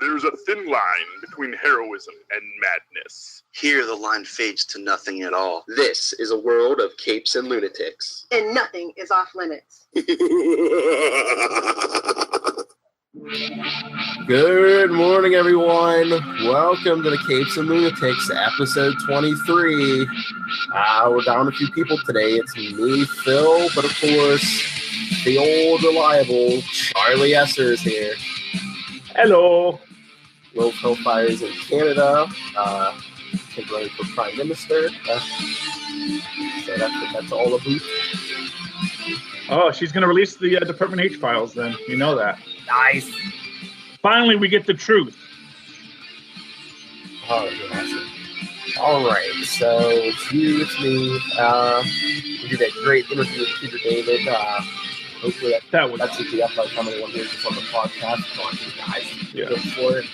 There's a thin line between heroism and madness. Here the line fades to nothing at all. This is a world of capes and lunatics. And nothing is off limits. Good morning, everyone. Welcome to the Capes and Lunatics, episode 23. We're down a few people today. It's me, Phil, but of course, the old reliable Charlie Esser is here. Hello. Low profile is in Canada. Running for Prime Minister. So that's all about. Oh, she's going to release the Department H files then. You know that. Nice. Finally, we get the truth. Oh, awesome. All right, so it's you, it's me. We did that great interview with Peter David. Hopefully that's the upload coming when here's just on the podcast. Come on, you guys. Yeah. Go for it.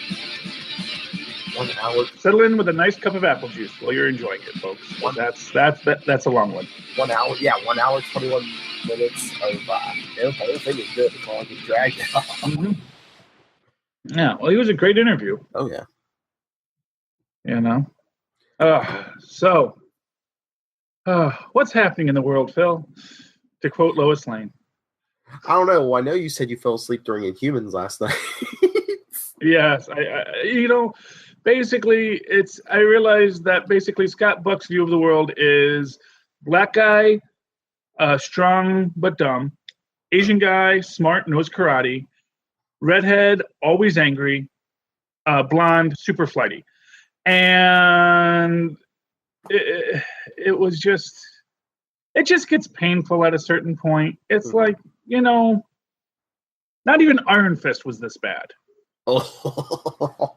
1 hour. Settle in with a nice cup of apple juice while you're enjoying it, folks. That's a long one. 1 hour. Yeah, 1 hour, 21 minutes of the whole thing is good. It's all get dragged out. Mm-hmm. Yeah, well, he was a great interview. Oh yeah. You know. What's happening in the world, Phil? To quote Lois Lane. I don't know. Well, I know you said you fell asleep during Inhumans last night. Yes, basically, I realized that basically Scott Buck's view of the world is black guy, strong but dumb, Asian guy, smart, knows karate, redhead, always angry, blonde, super flighty. And it was just, it just gets painful at a certain point. It's like, not even Iron Fist was this bad. Oh.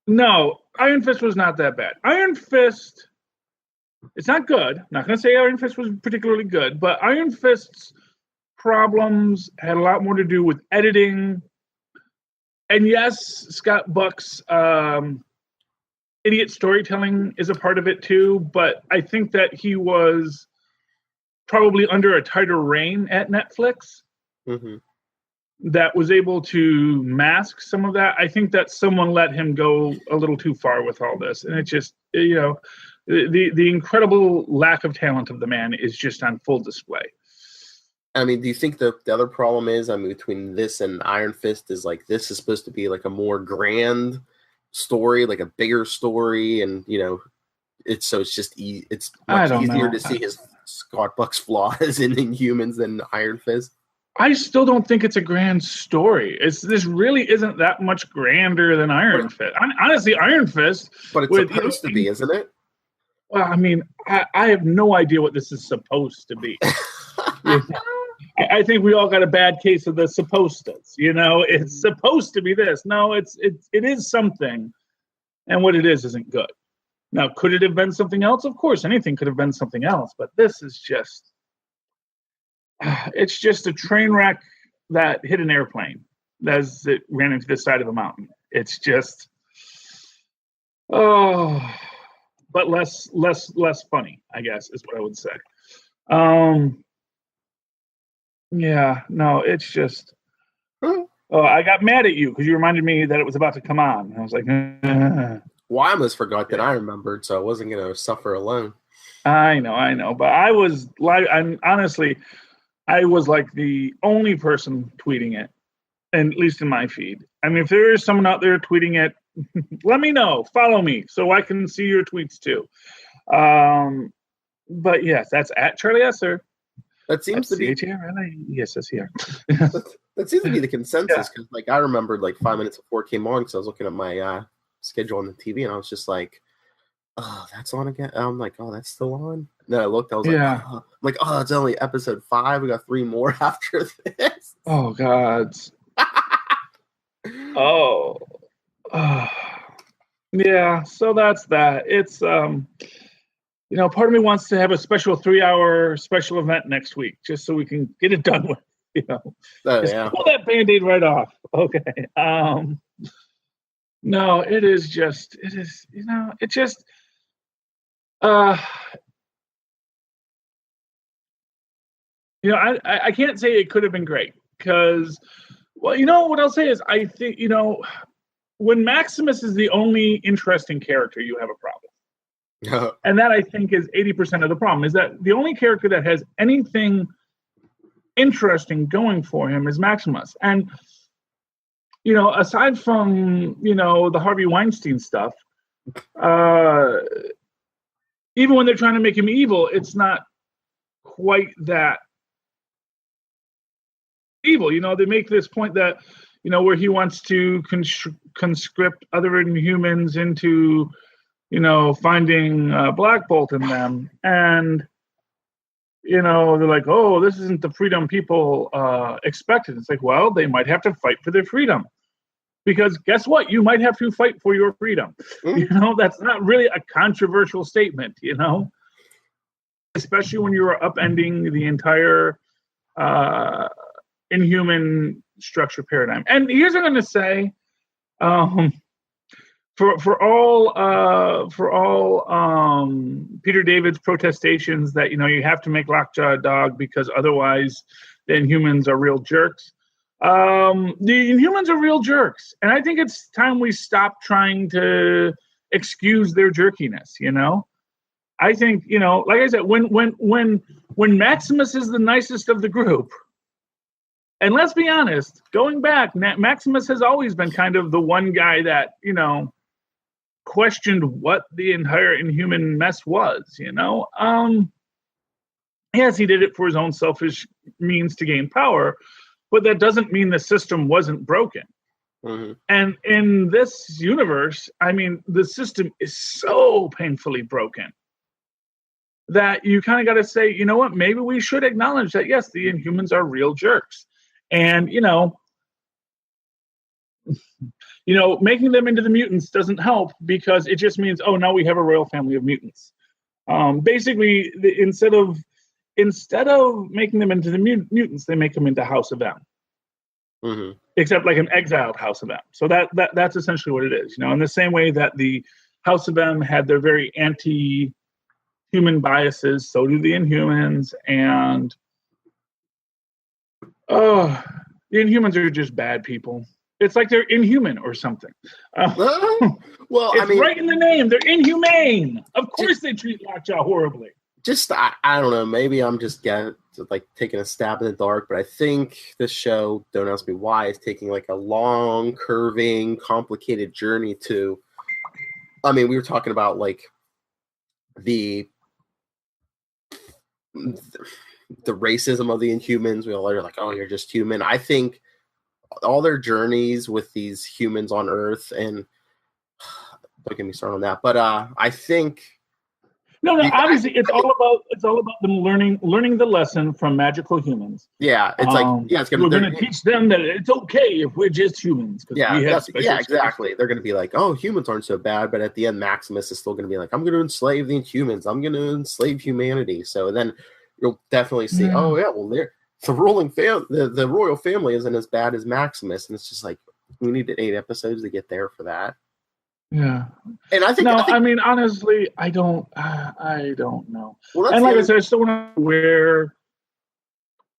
No, Iron Fist was not that bad. Iron Fist, it's not good. I'm not going to say Iron Fist was particularly good, but Iron Fist's problems had a lot more to do with editing. And yes, Scott Buck's idiot storytelling is a part of it too, but I think that he was probably under a tighter rein at Netflix. Mm-hmm. That was able to mask some of that. I think that someone let him go a little too far with all this. And it just, the incredible lack of talent of the man is just on full display. I mean, do you think the other problem is, between this and Iron Fist is like, this is supposed to be like a more grand story, like a bigger story. And, it's just, it's much easier to see his Scott Buck's flaws in Inhumans than Iron Fist. I still don't think it's a grand story. This really isn't that much grander than Iron Fist. Honestly, Iron Fist. But it's supposed to be, isn't it? Well, I have no idea what this is supposed to be. I think we all got a bad case of the supposed tos. It's supposed to be this. No, it is something, and what it is isn't good. Now, could it have been something else? Of course, anything could have been something else. But this is just. It's just a train wreck that hit an airplane as it ran into the side of a mountain. It's just, but less funny, I guess, is what I would say. Yeah, no, it's just, I got mad at you because you reminded me that it was about to come on. And I was like, Well, I almost forgot that I remembered, so I wasn't going to suffer alone. I know, but I was like the only person tweeting it, and at least in my feed. If there is someone out there tweeting it, let me know. Follow me so I can see your tweets too. But yes, that's at Charlie Esser. That seems to be C-H-A-R-L-I-E-S-S-E-R. That seems to be the consensus because, I remembered 5 minutes before it came on because I was looking at my schedule on the TV and I was just like, "Oh, that's on again." I'm like, "Oh, that's still on." And then I looked. I was like, "Oh, it's only episode 5. We got 3 more after this." Oh God. Oh. Yeah. So that's that. It's part of me wants to have a special 3-hour special event next week just so we can get it done with. Pull that Band-Aid right off. Okay. No, it is. I can't say it could have been great because, what I'll say is I think, when Maximus is the only interesting character, you have a problem. And that, I think, is 80% of the problem, is that the only character that has anything interesting going for him is Maximus. And, aside from, the Harvey Weinstein stuff, even when they're trying to make him evil, it's not quite that evil. They make this point that, where he wants to conscript other Inhumans into, finding Black Bolt in them. And, they're like, oh, this isn't the freedom people expected. It's like, well, they might have to fight for their freedom. Because guess what? You might have to fight for your freedom. That's not really a controversial statement, especially when you are upending the entire Inhuman structure paradigm. And here's what I'm going to say: for all Peter David's protestations that you have to make Lockjaw a dog because otherwise the Inhumans are real jerks. The Inhumans are real jerks, and I think it's time we stop trying to excuse their jerkiness. I think like I said, when Maximus is the nicest of the group. And let's be honest, going back, Maximus has always been kind of the one guy that, questioned what the entire Inhuman mess was, Yes, he did it for his own selfish means to gain power, but that doesn't mean the system wasn't broken. Mm-hmm. And in this universe, the system is so painfully broken that you kind of got to say, you know what, maybe we should acknowledge that, yes, the Inhumans are real jerks. And, making them into the mutants doesn't help because it just means, oh, now we have a royal family of mutants. Basically, instead of making them into the mutants, they make them into House of M. Mm-hmm. Except like an exiled House of M. So that's essentially what it is. In the same way that the House of M had their very anti-human biases, so do the Inhumans, and the Inhumans are just bad people. It's like they're inhuman or something. Well, it's right in the name. They're inhumane. Of course they treat Lockjaw horribly. I don't know. Maybe I'm just taking a stab in the dark, but I think this show, don't ask me why, is taking like a long, curving, complicated journey to. We were talking about like the racism of the Inhumans. We all are like, oh, you're just human. I think all their journeys with these humans on Earth, and don't get me started on that, but I think obviously it's all about them learning the lesson from magical humans. Yeah, it's we're gonna teach them that it's okay if we're just humans. Exactly. They're gonna be like, oh, humans aren't so bad, but at the end, Maximus is still gonna be like, I'm gonna enslave the Inhumans. I'm gonna enslave humanity. So then you'll definitely see, oh yeah, well, the royal family isn't as bad as Maximus, and it's just like we need 8 episodes to get there for that. Yeah, and I think honestly, I don't know. Well, and like I said, I still want to know where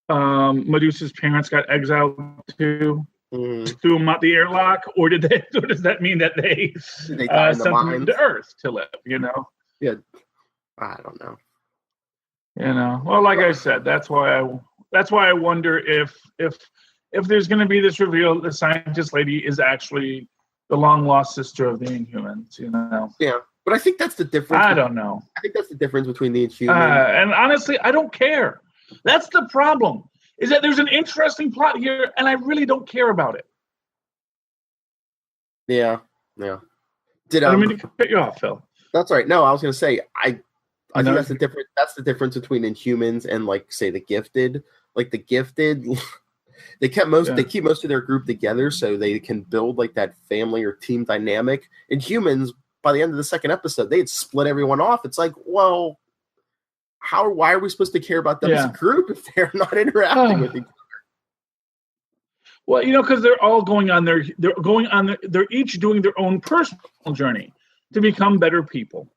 Medusa's parents got exiled to. Threw them out the airlock, or does that mean that they sent them to Earth to live? Yeah, I don't know. Well, like I said, that's why I wonder if there's going to be this reveal, the scientist lady is actually the long lost sister of the Inhumans. Yeah, but I think that's the difference. I don't know. I think that's the difference between the Inhumans. And honestly, I don't care. That's the problem. Is that there's an interesting plot here, and I really don't care about it. Yeah. I didn't mean to cut you off, Phil. That's right. No, I was going to say I think that's the difference. That's the difference between Inhumans and, like, say, the Gifted. Like the Gifted, they keep most of their group together so they can build like that family or team dynamic. Inhumans, by the end of the second episode, they'd split everyone off. It's like, well, why are we supposed to care about them as a group if they're not interacting with each other? Well, because they're all they're each doing their own personal journey to become better people.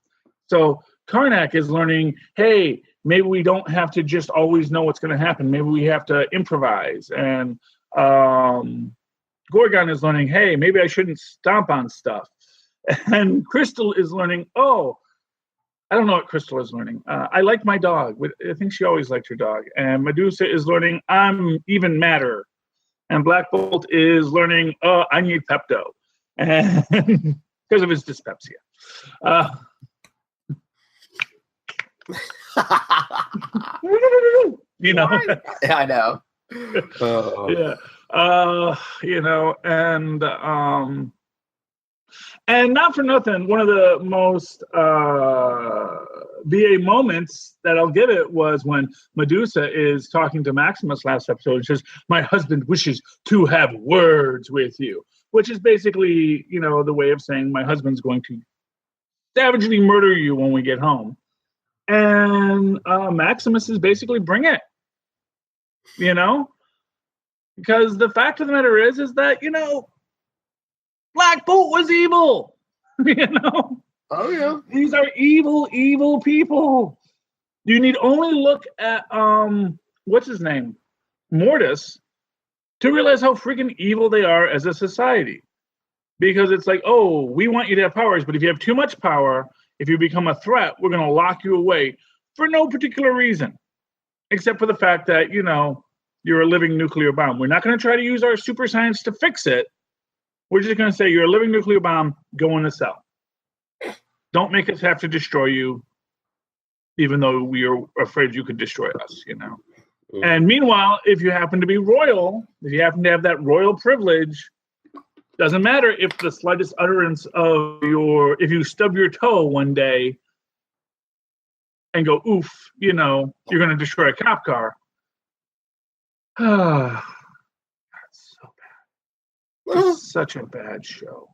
So Karnak is learning, hey, maybe we don't have to just always know what's going to happen. Maybe we have to improvise. And Gorgon is learning, hey, maybe I shouldn't stomp on stuff. And Crystal is learning, oh, I don't know what Crystal is learning. I like my dog. I think she always liked her dog. And Medusa is learning, I'm even madder. And Black Bolt is learning, oh, I need Pepto. And because of his dyspepsia. You know? Yeah, I know. Yeah. You know, and not for nothing, one of the most BA moments that I'll give it was when Medusa is talking to Maximus last episode and says, my husband wishes to have words with you, which is basically, you know, the way of saying my husband's going to savagely murder you when we get home. And Maximus is basically bring it, you know, because the fact of the matter is that, you know, Black Bolt was evil, you know. Oh yeah, these are evil people. You need only look at what's his name, Mortis, to realize how freaking evil they are as a society. Because it's like, oh, we want you to have powers, but if you have too much power, if you become a threat, we're going to lock you away for no particular reason, except for the fact that, you know, you're a living nuclear bomb. We're not going to try to use our super science to fix it. We're just going to say you're a living nuclear bomb, go in the cell. Don't make us have to destroy you, even though we are afraid you could destroy us, you know. Mm. And meanwhile, if you happen to be royal, if you happen to have that royal privilege, doesn't matter if the slightest utterance of if you stub your toe one day and go, oof, you know, you're going to destroy a cop car. That's so bad. It's such a bad show.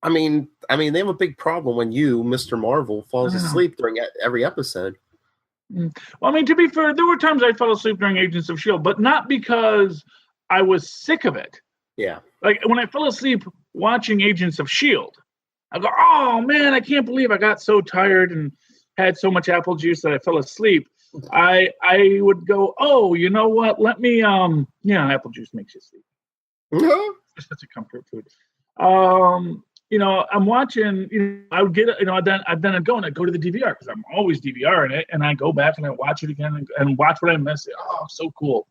I mean, they have a big problem when you, Mr. Marvel, falls asleep during every episode. Well, I mean, to be fair, there were times I fell asleep during Agents of S.H.I.E.L.D., but not because I was sick of it. Yeah. Like, when I fell asleep watching Agents of S.H.I.E.L.D., I go, oh, man, I can't believe I got so tired and had so much apple juice that I fell asleep. I would go, oh, you know what? Let me, apple juice makes you sleep. Mm-hmm. It's such a comfort food. You know, I'm watching, you know, I would get, you know, then I'd go to the DVR because I'm always DVRing it, and I go back and I watch it again and watch what I missed. Oh, so cool.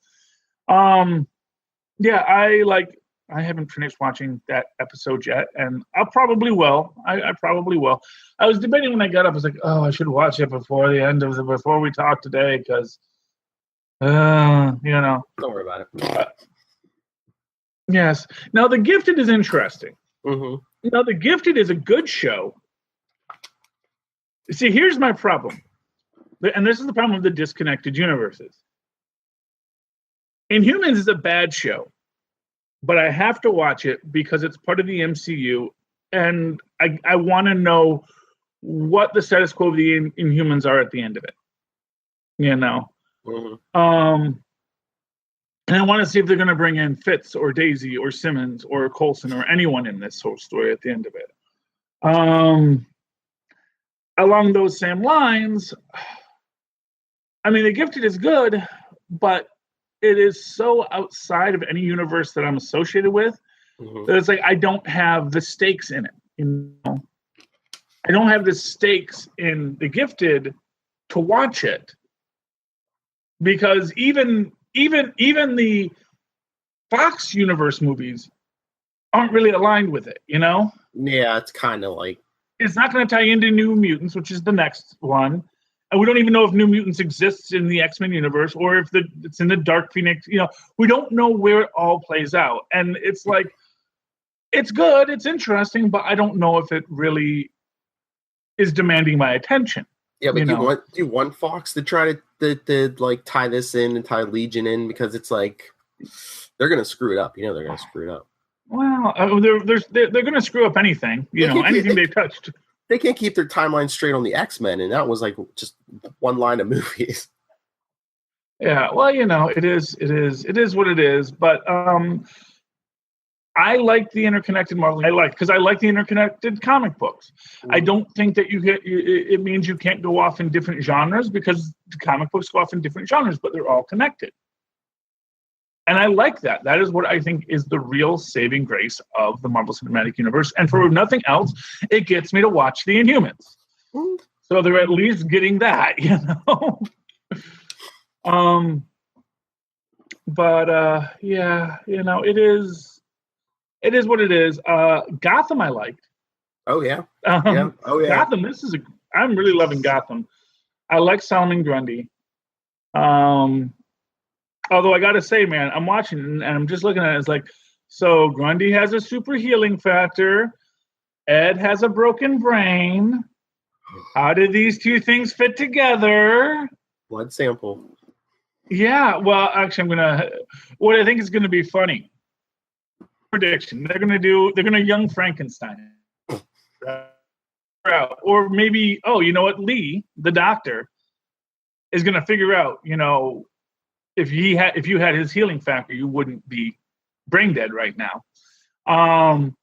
Yeah, I haven't finished watching that episode yet, and I probably will. I probably will. I was debating when I got up. I was like, oh, I should watch it before we talk today because, you know. Don't worry about it. Yes. Now, The Gifted is interesting. Mm-hmm. Now, The Gifted is a good show. See, here's my problem. And this is the problem with the disconnected universes. Inhumans is a bad show, but I have to watch it because it's part of the MCU, and I want to know what the status quo of the Inhumans are at the end of it. You know? Mm-hmm. And I want to see if they're going to bring in Fitz or Daisy or Simmons or Coulson or anyone in this whole story at the end of it. Along those same lines, I mean, The Gifted is good, but it is so outside of any universe that I'm associated with that it's like I don't have the stakes in it. You know? I don't have the stakes in The Gifted to watch it because even the Fox universe movies aren't really aligned with it, you know? Yeah, it's kind of like... It's not going to tie into New Mutants, which is the next one. And we don't even know if New Mutants exists in the X-Men universe or if it's in the Dark Phoenix. You know, we don't know where it all plays out. And it's like, it's good, it's interesting, but I don't know if it really is demanding my attention. Yeah, but do you want Fox to try to like tie this in and tie Legion in because it's like they're gonna screw it up. You know they're gonna screw it up. Well, they're gonna screw up anything. You know, anything they touched. They can't keep their timeline straight on the X-Men, and that was like just one line of movies. Yeah, well, you know, it is what it is. But I like the interconnected Marvel. Because I like the interconnected comic books. Mm-hmm. I don't think that it means you can't go off in different genres because the comic books go off in different genres, but they're all connected. And I like that. That is what I think is the real saving grace of the Marvel Cinematic Universe. And for nothing else, it gets me to watch the Inhumans. So they're at least getting that, you know. Yeah, you know, it is what it is. Gotham I liked. Oh yeah. Yeah. Oh yeah. Gotham, I'm really loving Gotham. I like Solomon Grundy. Although I gotta say, man, I'm watching and I'm just looking at it. It's like, so Grundy has a super healing factor. Ed has a broken brain. How did these two things fit together? Blood sample. Yeah, well, actually, what I think is gonna be funny. Prediction: they're gonna young Frankenstein, or maybe, oh, you know what, Lee, the doctor, is gonna figure out, you know, if you had his healing factor, you wouldn't be brain dead right now. And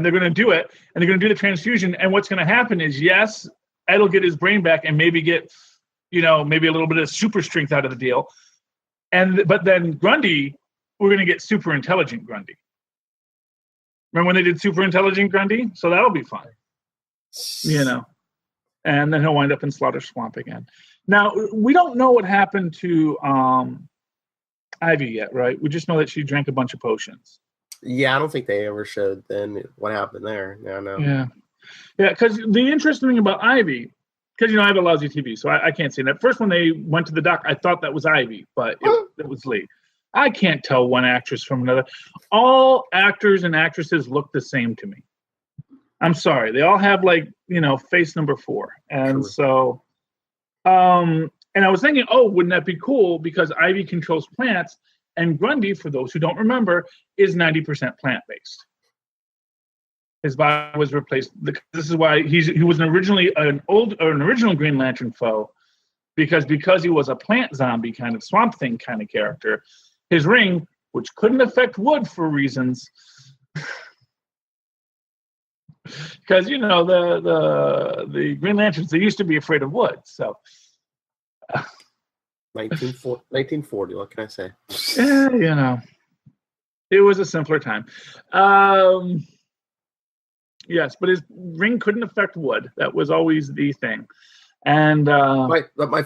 they're going to do it, and they're going to do the transfusion. And what's going to happen is, yes, Ed will get his brain back and maybe get, you know, maybe a little bit of super strength out of the deal. But then Grundy, we're going to get super intelligent Grundy. Remember when they did super intelligent Grundy? So that'll be fun, you know. And then he'll wind up in Slaughter Swamp again. Now, we don't know what happened to Ivy yet, right? We just know that she drank a bunch of potions. Yeah, I don't think they ever showed then what happened there. Yeah, no. Yeah, because the interesting thing about Ivy, because, you know, I have a lousy TV, so I can't see that. First, when they went to the doc, I thought that was Ivy, but it was Lee. I can't tell one actress from another. All actors and actresses look the same to me. I'm sorry. They all have, like, you know, face number 4. And so... and I was thinking, oh, wouldn't that be cool? Because Ivy controls plants, and Grundy, for those who don't remember, is 90% plant-based. His body was replaced. This is why he was originally an original Green Lantern foe, because he was a plant zombie kind of Swamp Thing kind of character. His ring, which couldn't affect wood for reasons, because, you know, the Green Lanterns, they used to be afraid of wood. So 1940, what can I say? Yeah, you know, it was a simpler time. Yes, but his ring couldn't affect wood. That was always the thing. And one of my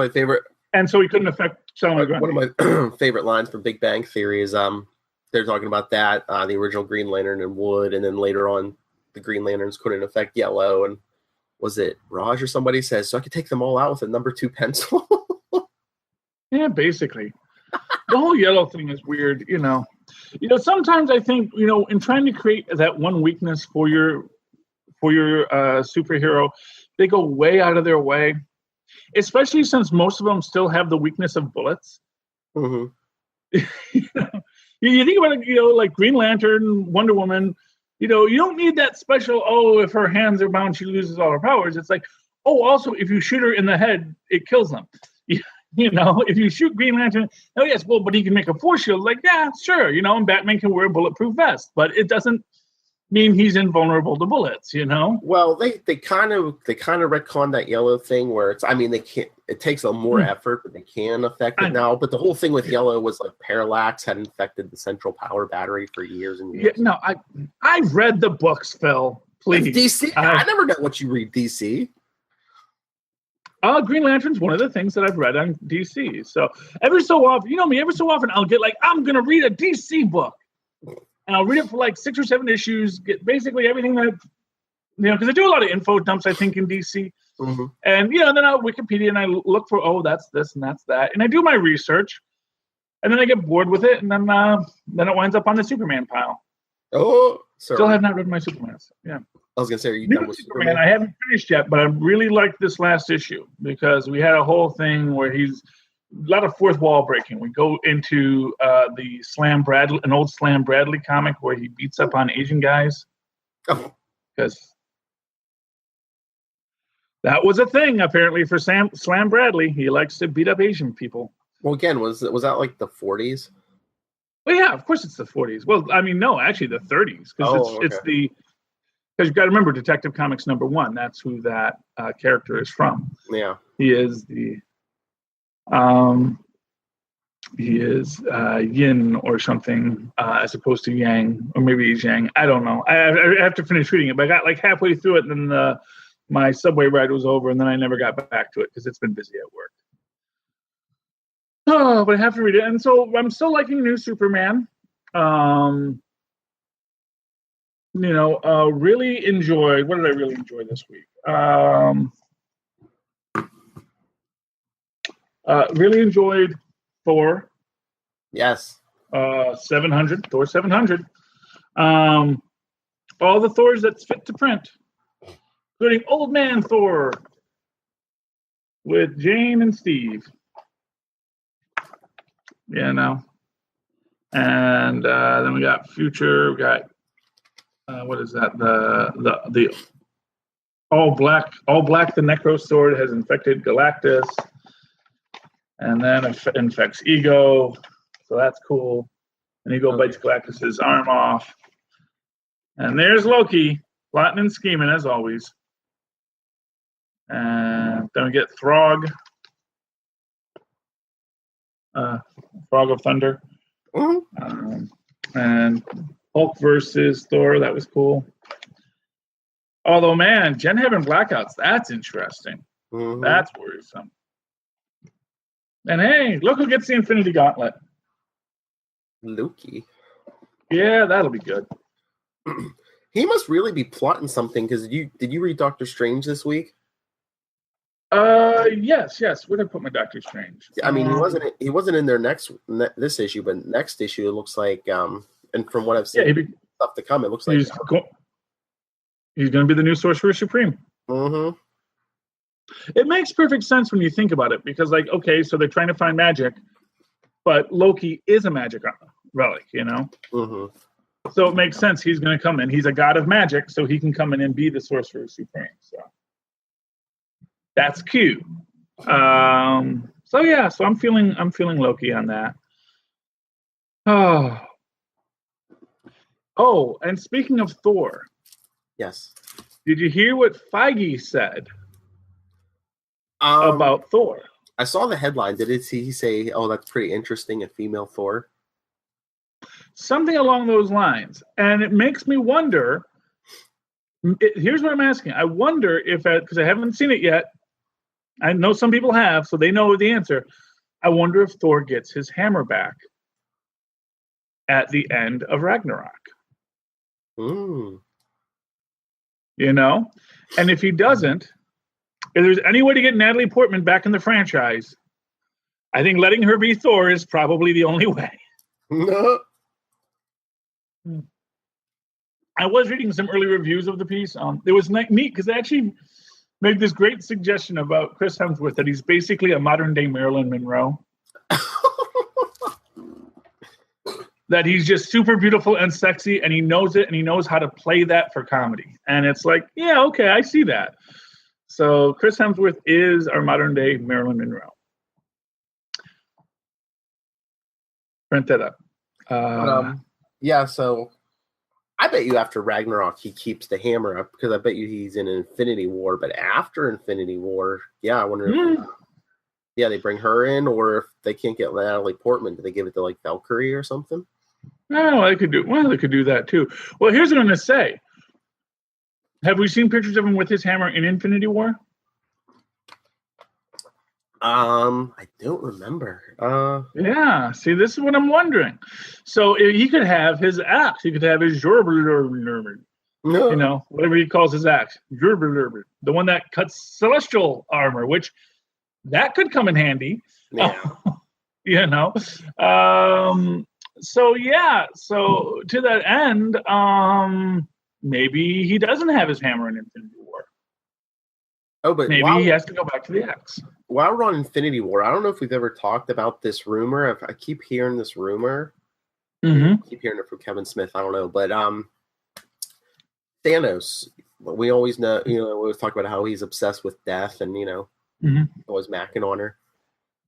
favorite. And so he couldn't affect Solomon Grundy. One of my favorite lines from Big Bang Theory is they're talking about that, the original Green Lantern and wood, and then later on the Green Lanterns couldn't affect yellow. And was it Raj or somebody says, so I could take them all out with a number 2 pencil? Yeah, basically. The whole yellow thing is weird, you know. You know, sometimes I think, you know, in trying to create that one weakness for your superhero, they go way out of their way, especially since most of them still have the weakness of bullets. Mm-hmm. You know, you think about it, you know, like Green Lantern, Wonder Woman, you know, you don't need that special, oh, if her hands are bound, she loses all her powers. It's like, oh, also, if you shoot her in the head, it kills them. You know, if you shoot Green Lantern, oh, yes, well, but he can make a force shield. Like, yeah, sure, you know, and Batman can wear a bulletproof vest, but it doesn't mean he's invulnerable to bullets, you know? Well, they kind of retcon that yellow thing where it's, I mean, they can't, it takes a more effort, but they can affect it now. But the whole thing with yellow was like parallax had infected the central power battery for years and years. Yeah, no, I've read the books, Phil. Please. DC? I never know what you read, DC. Green Lantern's one of the things that I've read on DC. So every so often, you know me, every so often I'll get like, I'm going to read a DC book. And I'll read it for like 6 or 7 issues, get basically everything that, you know, because I do a lot of info dumps, I think, in DC. Mm-hmm. And, you know, then I'll Wikipedia and I look for, oh, that's this and that's that. And I do my research. And then I get bored with it. And then it winds up on the Superman pile. Oh, sorry. Still have not read my Superman. Yeah. I was going to say, are you done with Superman? I haven't finished yet, but I really liked this last issue because we had a whole thing where he's a lot of fourth wall breaking. We go into the Slam Bradley, an old Slam Bradley comic where he beats up on Asian guys. Oh. Because that was a thing, apparently, for Slam Bradley. He likes to beat up Asian people. Well, again, was that like the 40s? Well, yeah, of course it's the 40s. Well, I mean, no, actually the 30s. Because it's the... Because you've got to remember, Detective Comics #1. That's who that character is from. Yeah, he is the. He is yin or something, as opposed to yang, or maybe he's yang. I don't know. I have to finish reading it, but I got like halfway through it, and then my subway ride was over, and then I never got back to it because it's been busy at work. Oh, but I have to read it, and so I'm still liking New Superman. Really enjoyed. What did I really enjoy this week? Really enjoyed Thor. Yes. 700. Thor 700. All the Thors that's fit to print, including Old Man Thor with Jane and Steve. And then we got Future. We got what is that? The all black. The Necro Sword has infected Galactus, and then infects Ego. So that's cool. And Ego bites Galactus's arm off. And there's Loki, plotting and scheming as always. And then we get Throg. Frog of Thunder. Mm-hmm. And Hulk versus Thor, that was cool. Although, man, Jen having blackouts, that's interesting. Mm-hmm. That's worrisome. And hey, look who gets the Infinity Gauntlet. Loki. Yeah, that'll be good. He must really be plotting something, because did you read Doctor Strange this week? Yes. Where did I put my Doctor Strange? I mean, he wasn't in there this issue, but next issue it looks like, and from what I've seen, stuff to come, it looks like he's going to be the new Sorcerer Supreme. Mm-hmm. It makes perfect sense when you think about it, because, like, okay, so they're trying to find magic, but Loki is a magic relic, Mm-hmm. So it makes sense he's going to come in. He's a god of magic, so he can come in and be the Sorcerer Supreme. So that's cute. So I'm feeling Loki on that. Oh, and speaking of Thor, yes, did you hear what Feige said about Thor? I saw the headline. Did he say, "Oh, that's pretty interesting, a female Thor"? Something along those lines, and it makes me wonder. Here's what I'm asking: I wonder if, because I haven't seen it yet. I know some people have, so they know the answer. I wonder if Thor gets his hammer back at the end of Ragnarok. Mm. And if he doesn't, if there's any way to get Natalie Portman back in the franchise, I think letting her be Thor is probably the only way. I was reading some early reviews of the piece. It was neat because they actually made this great suggestion about Chris Hemsworth, that he's basically a modern-day Marilyn Monroe. That he's just super beautiful and sexy, and he knows it, and he knows how to play that for comedy. And it's like, yeah, okay, I see that. So Chris Hemsworth is our modern-day Marilyn Monroe. Print that up. Yeah, so I bet you after Ragnarok he keeps the hammer up, because I bet you he's in Infinity War. But after Infinity War, I wonder if they bring her in, or if they can't get Natalie Portman, do they give it to like Valkyrie or something? No, they could do that too. Well, here's what I'm going to say. Have we seen pictures of him with his hammer in Infinity War? I don't remember. Yeah. See, this is what I'm wondering. So he could have his axe. He could have his whatever he calls his axe, the one that cuts celestial armor, which that could come in handy. Yeah. So to that end, maybe he doesn't have his hammer in Infinity War. Oh, but maybe he has to go back to the axe. While we're on Infinity War, I don't know if we've ever talked about this rumor. I keep hearing this rumor. Mm-hmm. I keep hearing it from Kevin Smith. I don't know, but Thanos. We always know, we always talk about how he's obsessed with death, and always macking on her.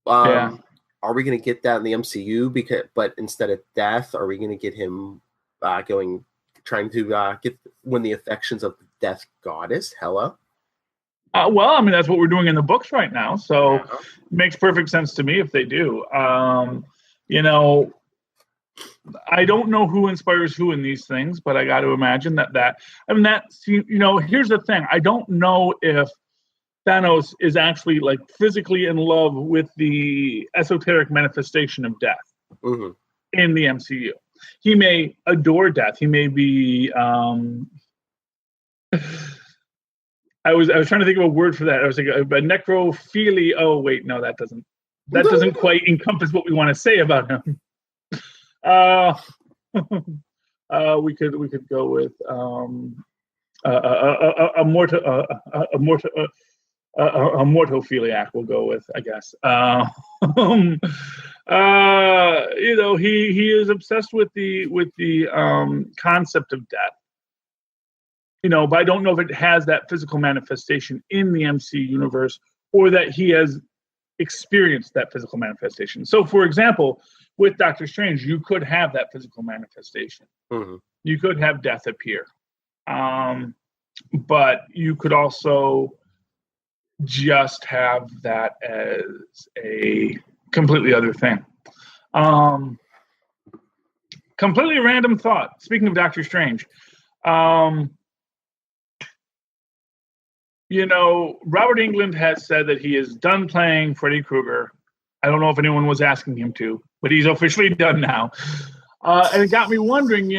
Are we going to get that in the MCU? But instead of death, are we going to get him trying to win the affections of the death goddess, Hela? Well, I mean, that's what we're doing in the books right now, so it makes perfect sense to me if they do. I don't know who inspires who in these things, but I got to imagine that's, here's the thing. I don't know if Thanos is actually like physically in love with the esoteric manifestation of death in the MCU. He may adore death. He may be. I was trying to think of a word for that. I was like a necrophilia. Oh wait, no, that doesn't quite encompass what we want to say about him. We could go with a mortophiliac. We'll go with, I guess. He is obsessed with the concept of death. But I don't know if it has that physical manifestation in the MC universe, or that he has experienced that physical manifestation. So, for example, with Doctor Strange, you could have that physical manifestation. You could have death appear, but you could also just have that as a completely other thing. Completely random thought. Speaking of Doctor Strange, Robert Englund has said that he is done playing Freddy Krueger. I don't know if anyone was asking him to, but he's officially done now. And it got me wondering,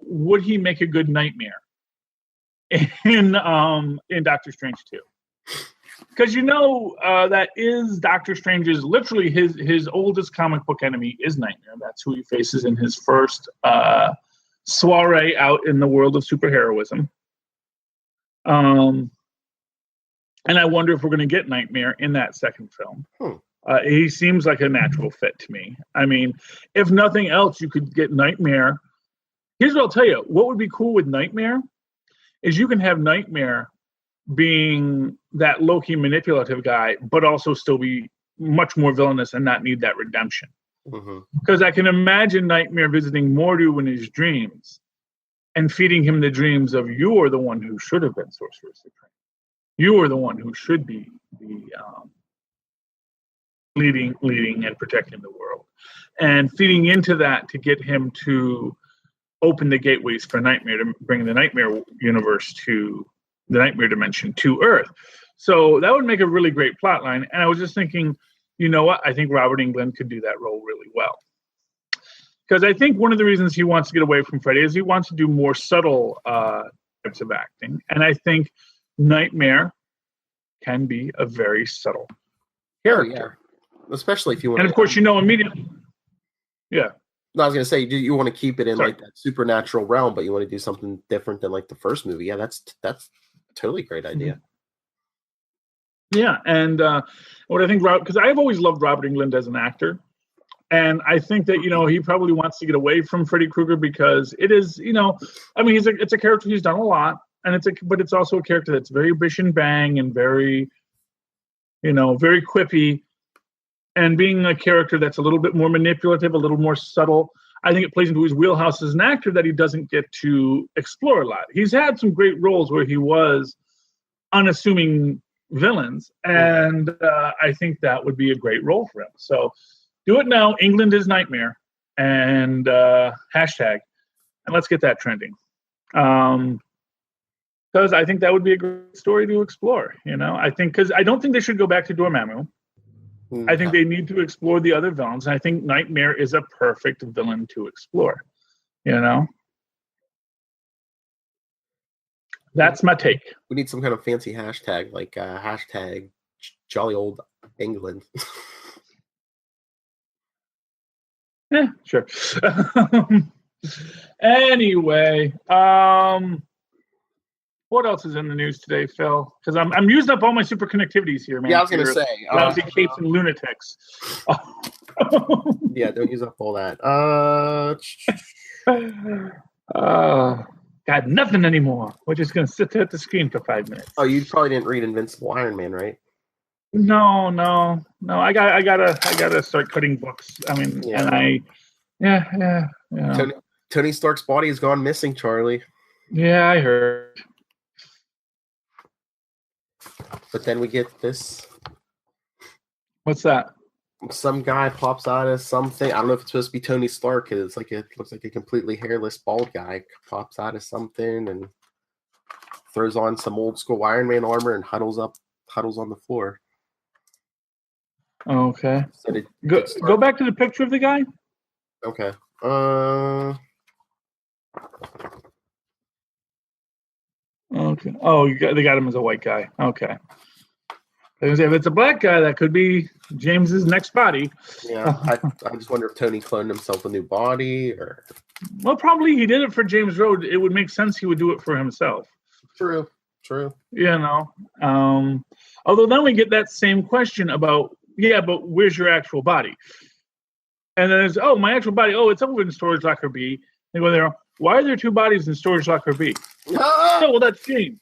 would he make a good Nightmare in Doctor Strange 2? Because that is Doctor Strange's, literally his oldest comic book enemy is Nightmare. That's who he faces in his first soiree out in the world of superheroism. And I wonder if we're going to get Nightmare in that second film. He seems like a natural fit to me. I mean, if nothing else, you could get Nightmare. Here's what I'll tell you. What would be cool with Nightmare is you can have Nightmare being that low-key manipulative guy, but also still be much more villainous and not need that redemption. Because I can imagine Nightmare visiting Mordo in his dreams and feeding him the dreams of, you are the one who should have been Sorcerer Supreme. You are the one who should be the leading and protecting the world, and feeding into that to get him to open the gateways for Nightmare, to bring the Nightmare universe to the Nightmare dimension to Earth. So that would make a really great plot line. And I was just thinking, you know what? I think Robert Englund could do that role really well. Because I think one of the reasons he wants to get away from Freddy is he wants to do more subtle types of acting. And I think Nightmare can be a very subtle character. Especially if you want. And of course, immediately. Yeah. No, I was going to say, you want to keep it in like that supernatural realm, but you want to do something different than like the first movie. Yeah, that's totally a great idea. Yeah, and what I think, because I've always loved Robert Englund as an actor, and I think that he probably wants to get away from Freddy Krueger because it is, it's a character he's done a lot, and but it's also a character that's very bish and bang and very, very quippy. And being a character that's a little bit more manipulative, a little more subtle, I think it plays into his wheelhouse as an actor that he doesn't get to explore a lot. He's had some great roles where he was unassuming villains, and I think that would be a great role for him. So do it now. England is Nightmare, and hashtag, and let's get that trending. Because I think that would be a great story to explore. Because I don't think they should go back to Dormammu. I think they need to explore the other villains. And I think Nightmare is a perfect villain to explore. That's my take. We need some kind of fancy hashtag, like hashtag jolly old England. Yeah, sure. Anyway, what else is in the news today, Phil? Because I'm using up all my super connectivities here, man. Yeah, I was going to say. Lousy capes and lunatics. Yeah, don't use up all that. Got nothing anymore. We're just going to sit there at the screen for 5 minutes. Oh, you probably didn't read Invincible Iron Man, right? No. I gotta start cutting books. Tony Stark's body has gone missing, Charlie. Yeah, I heard. But then we get this. What's that? some guy pops out of something. I don't know if it's supposed to be Tony Stark. It's like it looks like a completely hairless bald guy pops out of something and throws on some old school Iron Man armor and huddles on the floor. Okay. So go back to the picture of the guy. Okay. Okay. Oh, they got him as a white guy. Okay. If it's a black guy, that could be James's next body. Yeah, I just wonder if Tony cloned himself a new body, or. Well, probably he did it for James Rhodes. It would make sense he would do it for himself. True. Although then we get that same question about, but where's your actual body? And then it's, my actual body. Oh, it's over in storage locker B. They go there. Why are there two bodies in storage locker B? Oh, well, that's James.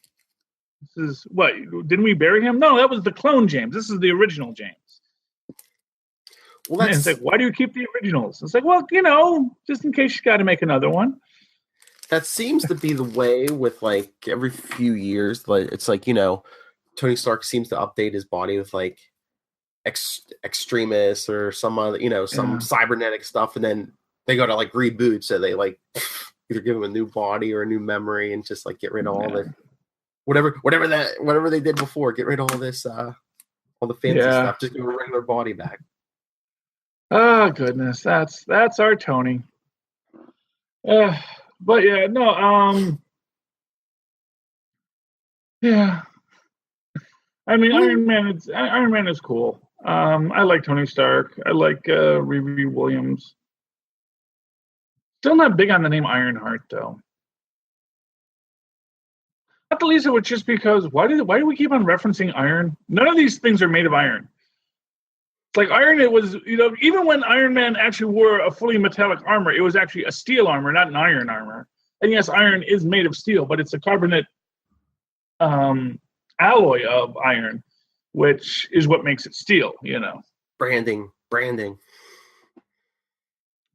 This is what? Didn't we bury him? No, that was the clone James. This is the original James. Well, it's like, why do you keep the originals? It's like, well, just in case you got to make another one. That seems to be the way with like every few years. Like it's like Tony Stark seems to update his body with like extremists or some other some cybernetic stuff, and then they go to like reboot, so they like either give him a new body or a new memory and just like get rid of all the whatever they did before. Get rid of all this all the fancy stuff. Just give a regular body back. Oh goodness, that's our Tony. But I mean, Iron Man is cool. I like Tony Stark. I like Riri Williams. Still not big on the name Ironheart, though. Not the least of which just because why do we keep on referencing iron? None of these things are made of iron. It's like iron. It was even when Iron Man actually wore a fully metallic armor, it was actually a steel armor, not an iron armor. And yes, iron is made of steel, but it's a carbonate alloy of iron, which is what makes it steel. Branding.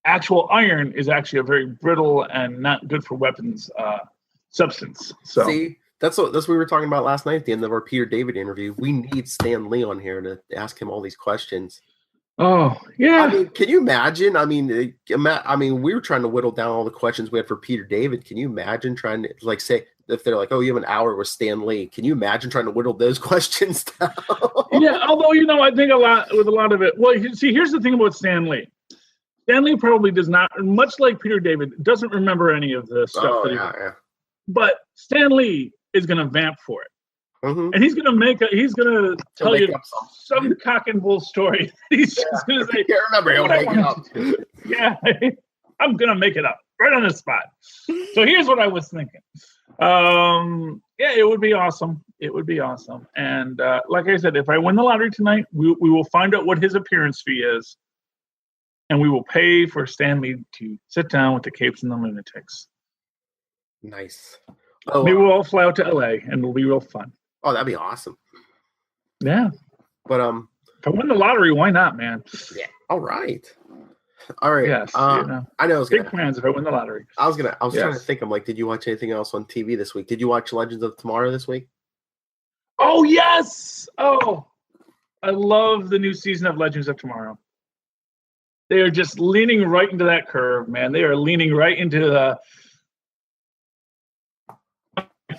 Actual iron is actually a very brittle and not good for weapons substance. So see, that's what we were talking about last night at the end of our Peter David interview. We need Stan Lee on here to ask him all these questions. Oh yeah. I mean, can you imagine? I mean, we were trying to whittle down all the questions we had for Peter David. Can you imagine trying to like say if they're like, oh, you have an hour with Stan Lee? Can you imagine trying to whittle those questions down? Yeah, although I think a lot of it. Well, see, here's the thing about Stan Lee. Stan Lee probably does not, much like Peter David, doesn't remember any of the stuff But Stan Lee is going to vamp for it. Mm-hmm. And he's going to tell you some cock and bull story. He's just going to say, I remember, he'll make it up. Yeah, I'm going to make it up right on the spot. So here's what I was thinking. It would be awesome. It would be awesome. And like I said, if I win the lottery tonight, we will find out what his appearance fee is. And we will pay for Stan Lee to sit down with the Capes and the Lunatics. Nice. Maybe we'll all fly out to LA and it'll be real fun. Oh, that'd be awesome. Yeah. But if I win the lottery, why not, man? Yeah. All right. Yes. I know. I was big plans if I win the lottery. I was trying to think. I'm like, did you watch anything else on TV this week? Did you watch Legends of Tomorrow this week? Oh yes. Oh, I love the new season of Legends of Tomorrow. They are just leaning right into that curve, man. They are leaning right into the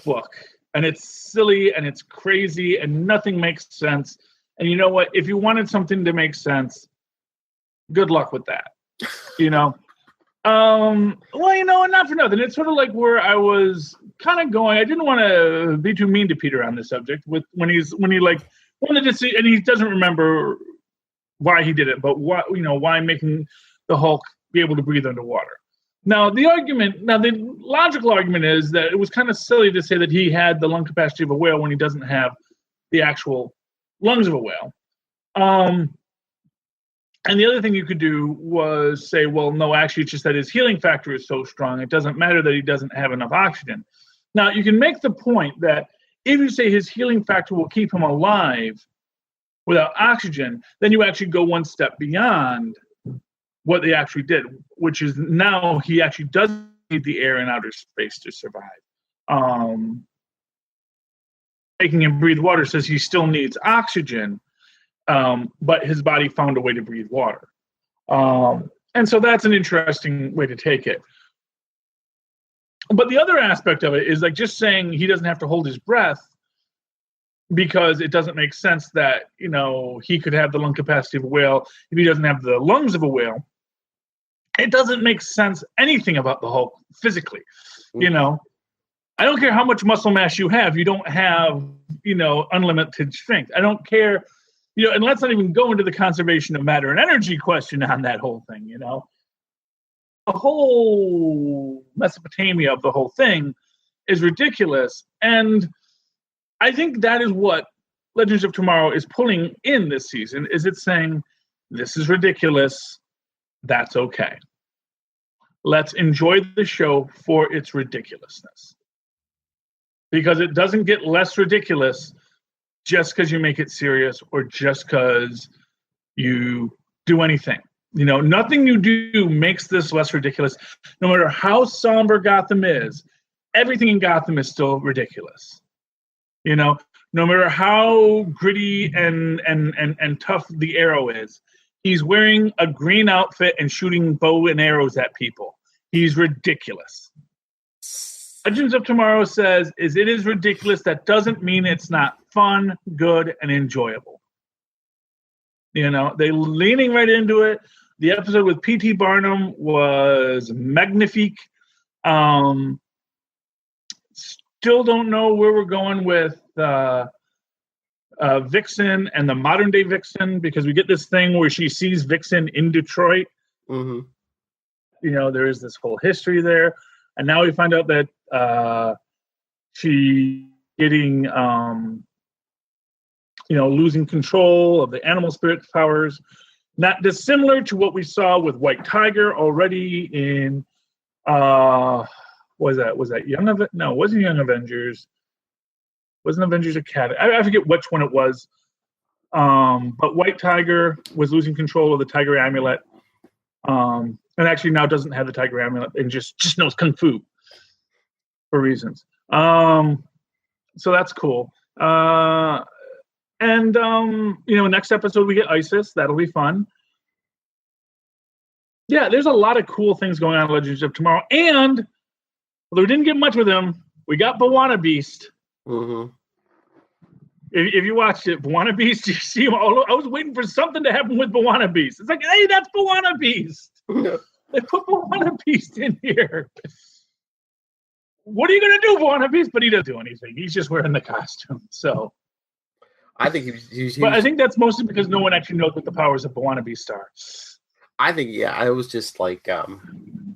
book. And it's silly and it's crazy and nothing makes sense. And you know what? If you wanted something to make sense, good luck with that. Well, not for nothing. It's sort of like where I was kind of going. I didn't want to be too mean to Peter on this subject when he wanted to see, and he doesn't remember why he did it, but why making the Hulk be able to breathe underwater. Now the logical argument is that it was kind of silly to say that he had the lung capacity of a whale when he doesn't have the actual lungs of a whale. And the other thing you could do was say, well, no, actually, it's just that his healing factor is so strong, it doesn't matter that he doesn't have enough oxygen. Now, you can make the point that if you say his healing factor will keep him alive without oxygen, then you actually go one step beyond what they actually did, which is now he actually does need the air in outer space to survive. Making him breathe water says he still needs oxygen. but his body found a way to breathe water. And so that's an interesting way to take it. But the other aspect of it is like just saying he doesn't have to hold his breath because it doesn't make sense that, you know, he could have the lung capacity of a whale if he doesn't have the lungs of a whale. It doesn't make sense anything about the Hulk physically, you know. I don't care how much muscle mass you have. You don't have, you know, unlimited strength. I don't care, you know, and let's not even go into the conservation of matter and energy question on that whole thing, you know. The whole Mesopotamia of the whole thing is ridiculous. And I think that is what Legends of Tomorrow is pulling in this season, is it's saying, this is ridiculous. That's okay. Let's enjoy the show for its ridiculousness. Because it doesn't get less ridiculous just because you make it serious or just because you do anything. You know, nothing you do makes this less ridiculous. No matter how somber Gotham is, everything in Gotham is still ridiculous. You know, no matter how gritty and tough the Arrow is, he's wearing a green outfit and shooting bow and arrows at people. He's ridiculous. Legends of Tomorrow says it is ridiculous. That doesn't mean it's not fun, good, and enjoyable. You know, they're leaning right into it. The episode with P.T. Barnum was magnifique. Still don't know where we're going with Vixen and the modern day Vixen, because we get this thing where she sees Vixen in Detroit. Mm-hmm. You know, there is this whole history there. And now we find out that she getting, you know, losing control of the animal spirit powers. Not dissimilar to what we saw with White Tiger already in, was that Young Avengers? No, it wasn't Young Avengers. It wasn't Avengers Academy. I forget which one it was. But White Tiger was losing control of the Tiger Amulet. And actually now doesn't have the Tiger Amulet and just knows Kung Fu for reasons. So that's cool. And, you know, next episode we get Isis. That'll be fun. Yeah, there's a lot of cool things going on in Legends of Tomorrow. And, although we didn't get much with him, we got Bwana Beast. Mm-hmm. If you watched it, Bwana Beast, you see him. I was waiting for something to happen with Bwana Beast. It's like, hey, that's Bwana Beast. They put Bwana Beast in here. What are you going to do, Bwana Beast? But he doesn't do anything. He's just wearing the costume. So... I think but I think that's mostly because no one actually knows what the powers of Bwana Beast are. I think, yeah, it was just like an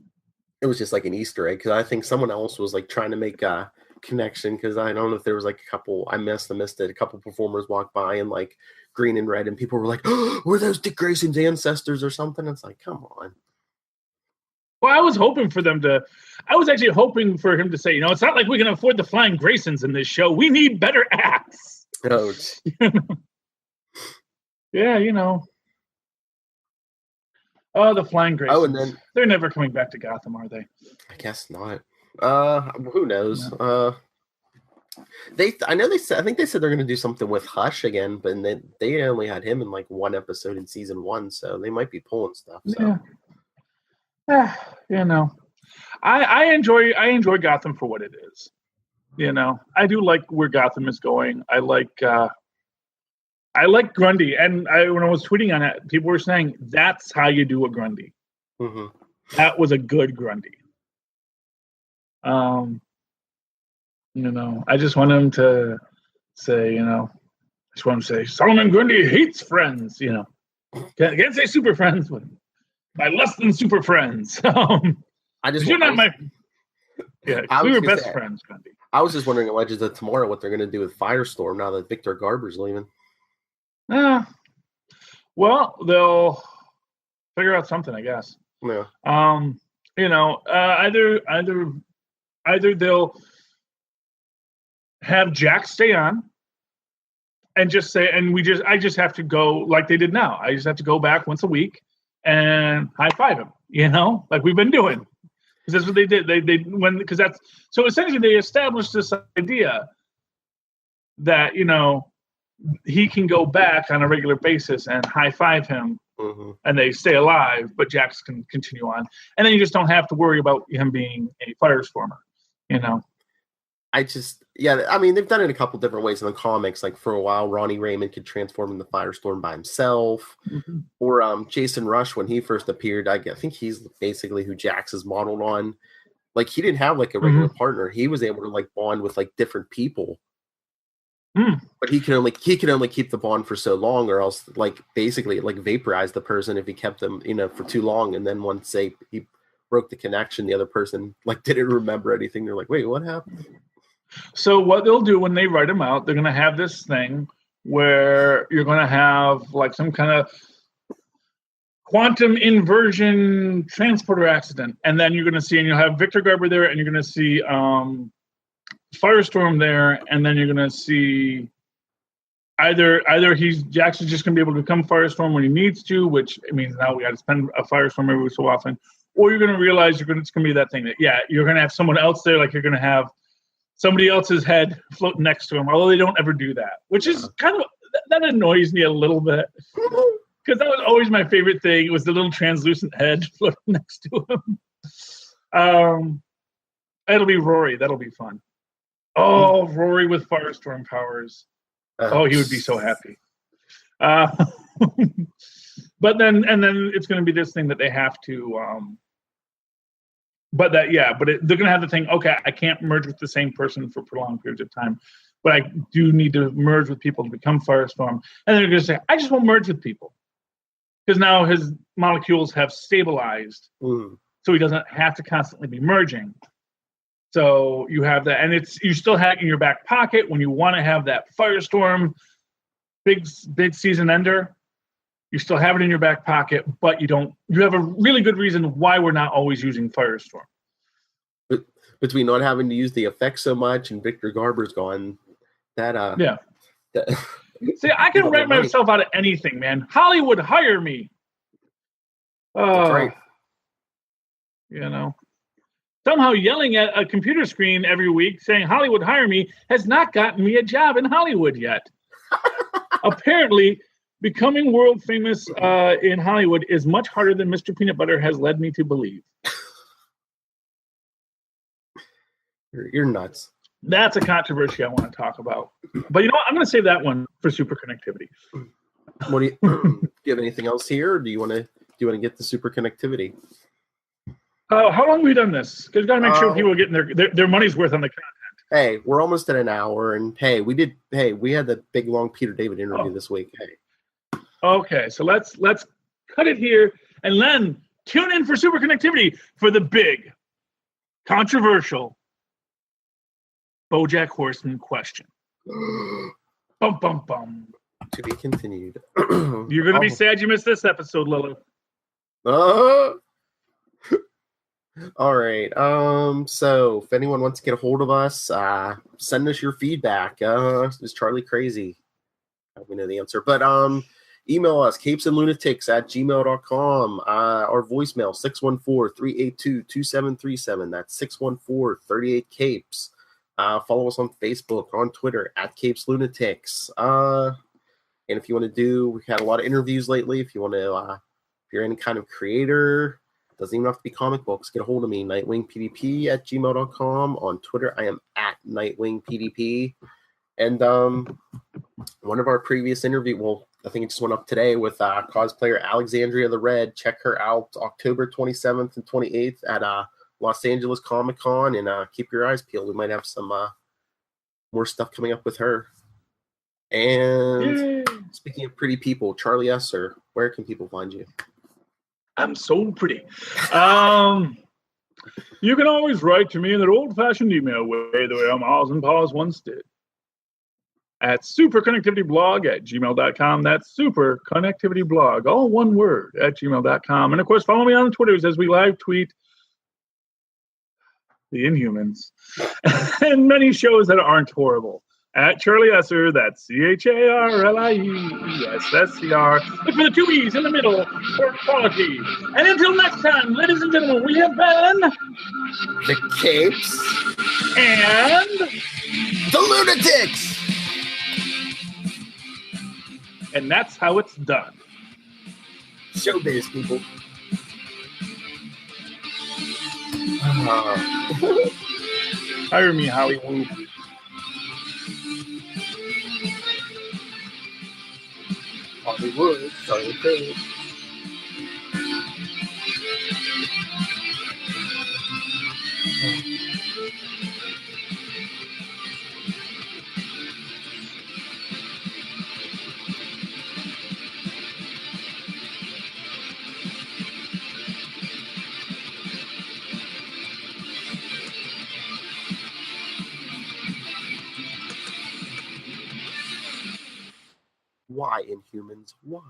Easter egg, because I think someone else was like trying to make a connection, because I don't know if there was like a couple, I missed it, a couple performers walked by in like green and red, and people were like, oh, were those Dick Grayson's ancestors or something? It's like, come on. Well, I was actually hoping for him to say, you know, it's not like we can afford the Flying Graysons in this show. We need better acts. Oh. Yeah, you know. Oh, the Flying Graysons. Oh, and then they're never coming back to Gotham, are they? I guess not. Who knows? No. I think they said they're going to do something with Hush again, but they only had him in like one episode in season 1, so they might be pulling stuff. So. Yeah. You know, I enjoy Gotham for what it is. You know, I do like where Gotham is going. I like Grundy, and when I was tweeting on it, people were saying that's how you do a Grundy. Mm-hmm. That was a good Grundy. You know, I just want him to say, you know, Solomon Grundy hates friends. You know, can't say super friends, but my less than super friends. You're not my. Yeah, we were best friends, Grundy. I was just wondering at Legends of Tomorrow what they're going to do with Firestorm now that Victor Garber's leaving. Well, they'll figure out something, I guess. Yeah. You know, either they'll have Jack stay on and just say, I just have to go like they did now. I just have to go back once a week and high five him, you know, like we've been doing. Because that's what they did. So essentially they established this idea that, you know, he can go back on a regular basis and high-five him, and they stay alive, but Jax can continue on. And then you just don't have to worry about him being a firestormer, you know? I mean, they've done it a couple different ways in the comics. Like, for a while, Ronnie Raymond could transform into Firestorm by himself. Or Jason Rush, when he first appeared, I think he's basically who Jax is modeled on. Like, he didn't have, like, a regular partner. He was able to, like, bond with, like, different people. But he can only keep the bond for so long, or else, like, basically, like, vaporize the person if he kept them, you know, for too long. And then once he broke the connection, the other person, like, didn't remember anything. They're like, wait, what happened? So what they'll do when they write them out, they're going to have this thing where you're going to have, like, some kind of quantum inversion transporter accident. And then you're going to see, and you'll have Victor Garber there, and you're going to see Firestorm there, and then you're gonna see either Jax is just gonna be able to become Firestorm when he needs to, which means now we got to spend a Firestorm every so often, or you're gonna realize it's gonna be that thing that you're gonna have someone else there, like you're gonna have somebody else's head floating next to him. Although they don't ever do that, which is kind of that annoys me a little bit because that was always my favorite thing. It was the little translucent head floating next to him. It'll be Rory. That'll be fun. Oh, Rory with Firestorm powers. He would be so happy. But then it's going to be this thing that they have to. They're going to have the thing. Okay, I can't merge with the same person for prolonged periods of time, but I do need to merge with people to become Firestorm. And they're going to say, I just won't merge with people because now his molecules have stabilized, so he doesn't have to constantly be merging. So you have that, and you still have it in your back pocket when you want to have that Firestorm big season ender. You still have it in your back pocket, but you have a really good reason why we're not always using Firestorm. But between not having to use the effects so much and Victor Garber's gone, see, I can write myself out of anything, man. Hollywood, hire me. That's right. You know. Somehow yelling at a computer screen every week saying Hollywood hire me has not gotten me a job in Hollywood yet. Apparently, becoming world famous in Hollywood is much harder than Mr. Peanut Butter has led me to believe. You're nuts. That's a controversy I want to talk about. But you know what? I'm going to save that one for super connectivity. What do you have anything else here, or do you want to get the super connectivity? How long have we done this? Because we've got to make sure people are getting their money's worth on the content. Hey, we're almost at an hour, and we had the big long Peter David interview this week. Hey. Okay, so let's cut it here, and then tune in for super connectivity for the big, controversial BoJack Horseman question. Bum bum bum. To be continued. You're gonna be sad you missed this episode, Lilo. All right. So if anyone wants to get a hold of us, send us your feedback. Is Charlie crazy? We know the answer. But email us, capesandlunatics@gmail.com. Our voicemail, 614-382-2737. That's 614-38-CAPES. Follow us on Facebook, on Twitter, @CapesLunatics. And if you want to we had a lot of interviews lately. If you want to, if you're any kind of creator, doesn't even have to be comic books, get a hold of me, nightwingpdp@gmail.com. On Twitter, I am @nightwingpdp. And one of our previous interviews, I think it just went up today with cosplayer Alexandria the Red. Check her out October 27th and 28th at Los Angeles Comic Con, and keep your eyes peeled. We might have some more stuff coming up with her. And speaking of pretty people, Charlie Esser, where can people find you? I'm so pretty. You can always write to me in that old-fashioned email way, the way Oz and Paws once did. At superconnectivityblog@gmail.com. That's superconnectivityblog, all one word, @gmail.com. And, of course, follow me on Twitter as we live tweet the Inhumans and many shows that aren't horrible. At Charlie Esser, that's CharlieEssler. Look for the two E's in the middle for quality. And until next time, ladies and gentlemen, we have been the Capes and the Lunatics. and that's how it's done. Showbiz, people. Hire me, Hollywood. Hollywood, Hollywood. Why, Inhumans? Why?